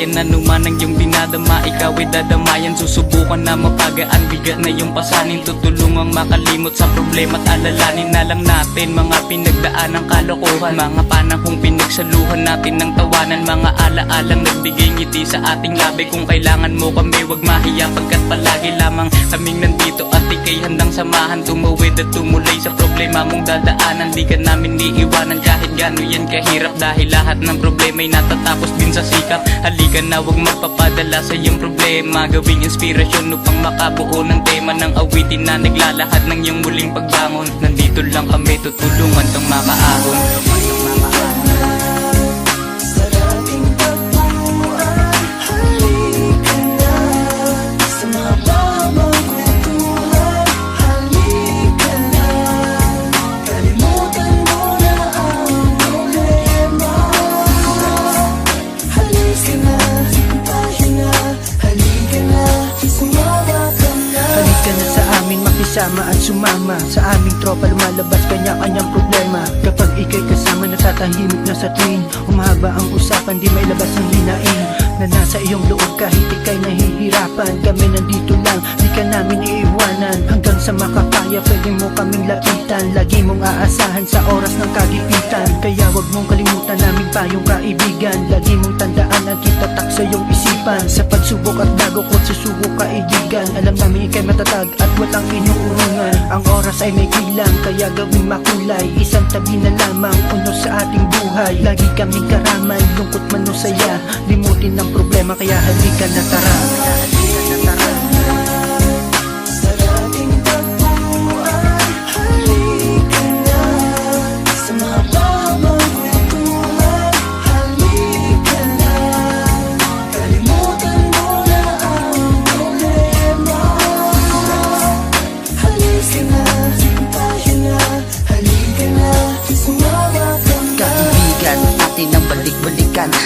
kasigayan. Anuman ang iyong dinadama, ikaw ay dadamayan. Susubukan na mapagaan, bigat na iyong pasanin. Tutulungang makalimot sa problema at alalanin na lang natin mga pinagdaan ng kalokohan, mga panahong pinagsaluhan natin ng tawanan, mga alaalang nagbigay ngiti sa ating labi. Kung kailangan mo kami, wag mahiya, pagkat palagi lamang kaming nandito at ikay handang samahan. Tumawid at tumulay sa problema mong dadaanan, di ka namin iiwanan kahit gano'n yan kahirap. Dahil lahat ng problema'y natatapos din sa sikap. Halika na, wag magpapadala sa iyong problema, gawing inspirasyon upang makabuo ng tema ng awitin na naglalahad ng iyong muling pagbangon. Nandito lang kami, tutulungan kang makaahon. Sama at sumama sa aming tropa, lumalabas kanya-kanyang problema. Kapag ikay kasama, natatahimik na sa tuwing humahaba ang usapan, di may labas ang hinaing na nasa iyong loob kahit ikay nahihirapan. Kami nandito lang, di ka namin iiwanan. Hanggang sa makakaya, pwede mo kaming lapitan. Lagi mong aasahan sa oras ng kagipitan. Kaya wag mong kalimutan namin tayong kaibigan. Lagi mong tandaan ang kitatak sa iyong isipan. Sa pagsubok at bago ko't susubok kaibigan, alam namin ikay matatag at walang inuurungan. Ang oras ay may kilang, kaya gawing makulay. Isang tabi na lamang, unos sa ating buhay. Lagi kaming karamay, lungkot man o saya. Limutin ang problema, kaya halika na tara.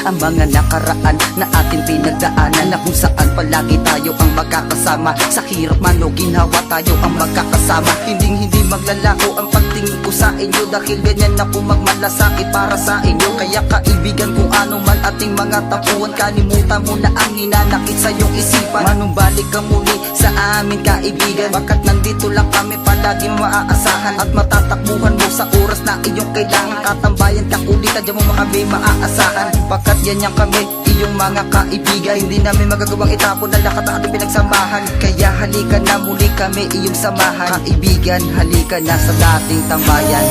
Ang mga nakaraan na ating pinagdaanan, na kung saan palagi tayo ang magkakasama. Sa hirap man o ginhawa, tayo ang magkakasama. Hindi maglalako ang pagtingin ko sa inyo, dahil ganyan ako magmalasakit para sa inyo. Kaya kaibigan, kung ano man ating mga tapuan, kalimutan mo na ang hinanakit sa iyong isipan. Manumbalik ka muli sa amin kaibigan, bakit nandito lang kami palagi maaasahan. At matatakbuhan mo sa oras na iyong kailangan. Katambayan ka kulitan, diyan mo kami maaasahan. Bakit ganyan kami, iyong mga kaibigan. Hindi namin magagawang itapon na lahat ang ating pinagsamahan. Kaya halika na muli kami iyong samahan. Kaibigan, halika na sa dating tambayan.